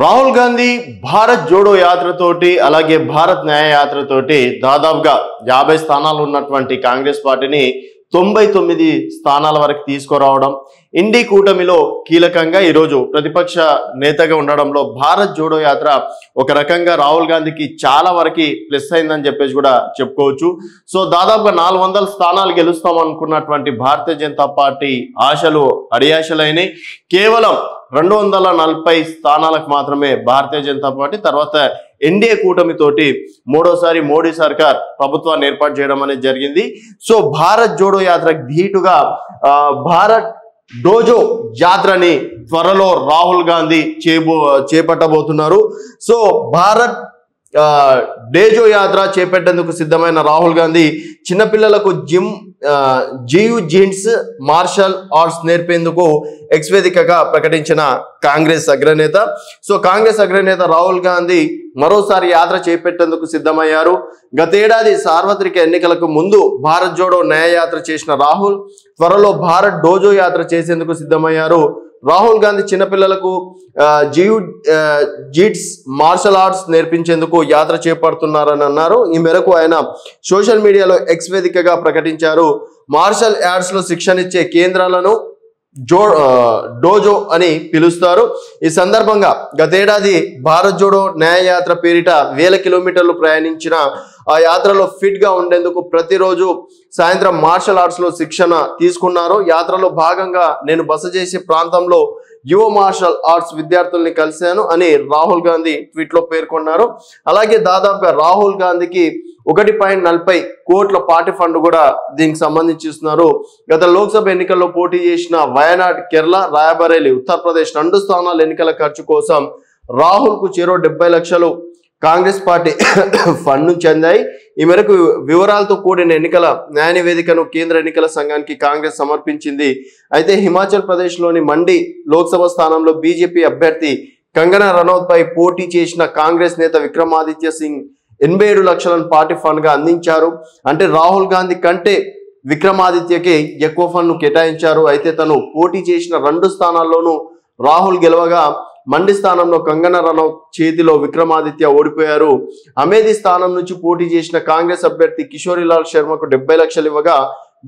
రాహుల్ గాంధీ భారత్ జోడో యాత్రతోటి అలాగే భారత్ న్యాయ యాత్రతోటి దాదాపుగా 50 స్థానాలు ఉన్నటువంటి కాంగ్రెస్ పార్టీని 99 స్థానాల వరకు తీసుకురావడం ఇండి కూటమిలో కీలకంగా ఈరోజు ప్రతిపక్ష నేతగా ఉండడంలో భారత్ జోడో యాత్ర ఒక రకంగా రాహుల్ గాంధీకి చాలా వరకు ప్లస్ అయిందని చెప్పేసి కూడా చెప్పుకోవచ్చు. సో దాదాపుగా 400 స్థానాలు గెలుస్తాం అనుకున్నటువంటి భారతీయ జనతా పార్టీ ఆశలు అడియాశలైనవి. కేవలం 240 స్థానాలకు మాత్రమే భారతీయ జనతా పార్టీ తర్వాత ఎన్డీఏ కూటమితోటి మూడోసారి మోడీ సర్కార్ ప్రభుత్వాన్ని ఏర్పాటు చేయడం అనేది జరిగింది. సో భారత్ జోడో యాత్రకు ధీటుగా భారత్ డోజో యాత్రని త్వరలో రాహుల్ గాంధీ చేపట్టబోతున్నారు. సో భారత్ డేజో యాత్ర చేపట్టేందుకు సిద్ధమైన రాహుల్ గాంధీ చిన్నపిల్లలకు జియు జీన్స్ మార్షల్ ఆర్ట్స్ నేర్పేందుకు ఎక్స్ వేదికగా ప్రకటించిన కాంగ్రెస్ అగ్రనేత. సో కాంగ్రెస్ అగ్రనేత రాహుల్ గాంధీ మరోసారి యాత్ర చేపట్టేందుకు సిద్ధమయ్యారు. గతేడాది సార్వత్రిక ఎన్నికలకు ముందు భారత్ జోడో న్యాయ యాత్ర చేసిన రాహుల్ త్వరలో భారత్ డోజో యాత్ర చేసేందుకు సిద్ధమయ్యారు. రాహుల్ గాంధీ చిన్నపిల్లలకు జీట్స్ మార్షల్ ఆర్ట్స్ నేర్పించేందుకు యాత్ర చేపడుతున్నారని అన్నారు. ఈ మేరకు ఆయన సోషల్ మీడియాలో ఎక్స్ వేదికగా ప్రకటించారు. మార్షల్ ఆర్ట్స్ లో శిక్షణ ఇచ్చే కేంద్రాలను డోజో అని పిలుస్తారు. ఈ సందర్భంగా గతేడాది భారత్ జోడో న్యాయ యాత్ర పేరిట 1000 కిలోమీటర్లు ప్రయాణించిన ఆ యాత్రలో ఫిట్ గా ఉండేందుకు ప్రతిరోజు సాయంత్రం మార్షల్ ఆర్ట్స్ లో శిక్షణ తీసుకున్నారు. యాత్రలో భాగంగా నేను బస చేసే ప్రాంతంలో యువ మార్షల్ ఆర్ట్స్ విద్యార్థుల్ని కలిశాను అని రాహుల్ గాంధీ ట్వీట్ లో పేర్కొన్నారు. అలాగే దాదాపుగా రాహుల్ గాంధీకి 1.40 కోట్ల పార్టీ ఫండ్ కూడా దీనికి సంబంధించి ఇస్తున్నారు. గత లోక్సభ ఎన్నికల్లో పోటీ చేసిన వయనాడ్, కేరళ, రాయబరేలి, ఉత్తరప్రదేశ్ 2 స్థానాల ఎన్నికల ఖర్చు కోసం రాహుల్ కు చెరో 70 లక్షలు కాంగ్రెస్ పార్టీ ఫండ్ నుంచి అందాయి. ఈ మేరకు వివరాలతో కూడిన ఎన్నికల న్యాయ నివేదికను కేంద్ర ఎన్నికల సంఘానికి కాంగ్రెస్ సమర్పించింది. అయితే హిమాచల్ ప్రదేశ్ లోని మండి లోక్సభ స్థానంలో బీజేపీ అభ్యర్థి కంగనా రనౌత్ పై పోటీ చేసిన కాంగ్రెస్ నేత విక్రమాదిత్య సింగ్ 87 లక్షలను పార్టీ ఫండ్ గా అందించారు. అంటే రాహుల్ గాంధీ కంటే విక్రమాదిత్యకి ఎక్కువ ఫండ్ ను కేటాయించారు. అయితే తను పోటీ చేసిన 2 స్థానాల్లోనూ రాహుల్ గెలవగా మండి స్థానంలో కంగనా రనౌత్ చేతిలో విక్రమాదిత్య ఓడిపోయారు. అమేధి స్థానం నుంచి పోటీ చేసిన కాంగ్రెస్ అభ్యర్థి కిషోరీలాల్ శర్మకు 70 లక్షలు ఇవ్వగా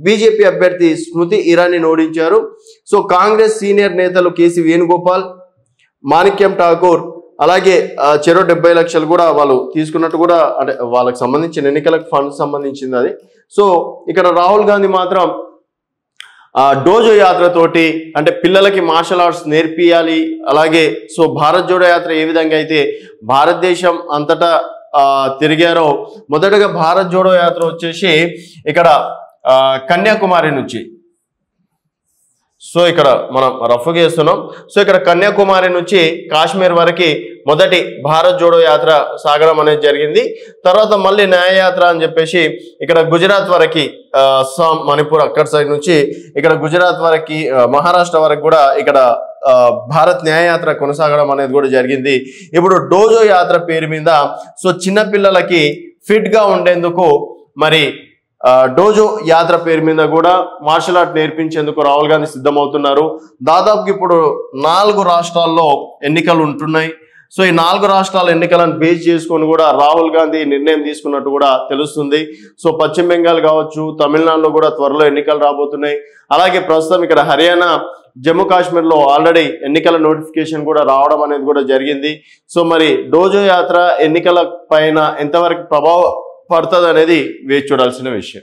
బీజేపీ అభ్యర్థి స్మృతి ఇరానీని ఓడించారు. సో కాంగ్రెస్ సీనియర్ నేతలు కేసీ వేణుగోపాల్, మాణిక్యం ఠాకూర్ అలాగే చెరో 70 లక్షలు కూడా వాళ్ళు తీసుకున్నట్టు కూడా అంటే వాళ్ళకి సంబంధించిన ఎన్నికలకు ఫండ్ సంబంధించింది అది. సో ఇక్కడ రాహుల్ గాంధీ మాత్రం డోజో యాత్రతోటి అంటే పిల్లలకి మార్షల్ ఆర్ట్స్ నేర్పియాలి. అలాగే సో భారత్ జోడో యాత్ర ఏ విధంగా అయితే భారతదేశం అంతటా తిరిగారో మొదటగా భారత్ జోడో యాత్ర వచ్చేసి ఇక్కడ కన్యాకుమారి నుంచి, సో ఇక్కడ మనం రఫ్గా వేస్తున్నాం. సో ఇక్కడ కన్యాకుమారి నుంచి కాశ్మీర్ వరకు మొదటి భారత్ జోడో యాత్ర సాగడం అనేది జరిగింది. తర్వాత మళ్ళీ న్యాయ యాత్ర అని చెప్పేసి ఇక్కడ గుజరాత్ వరకు అస్సాం, మణిపూర్ అక్కడ సైడ్ నుంచి ఇక్కడ గుజరాత్ వరకు మహారాష్ట్ర వరకు కూడా ఇక్కడ భారత్ న్యాయ యాత్ర కొనసాగడం అనేది కూడా జరిగింది. ఇప్పుడు డోజో యాత్ర పేరు మీద సో చిన్నపిల్లలకి ఫిట్ గా ఉండేందుకు మరి డోజో యాత్ర పేరు మీద కూడా మార్షల్ ఆర్ట్ నేర్పించేందుకు రాహుల్ గాంధీ సిద్ధమవుతున్నారు. దాదాపు ఇప్పుడు 4 రాష్ట్రాల్లో ఎన్నికలు ఉంటున్నాయి. సో ఈ 4 రాష్ట్రాల ఎన్నికలను బేస్ చేసుకొని కూడా రాహుల్ గాంధీ నిర్ణయం తీసుకున్నట్టు కూడా తెలుస్తుంది. సో పశ్చిమ బెంగాల్ కావచ్చు, తమిళనాడులో కూడా త్వరలో ఎన్నికలు రాబోతున్నాయి. అలాగే ప్రస్తుతం ఇక్కడ హర్యానా, జమ్మూ కాశ్మీర్లో ఆల్రెడీ ఎన్నికల నోటిఫికేషన్ కూడా రావడం అనేది కూడా జరిగింది. సో మరి డోజో యాత్ర ఎన్నికల పైన ఎంతవరకు ప్రభావం పడుతుంది అనేది వేచి చూడాల్సిన విషయం.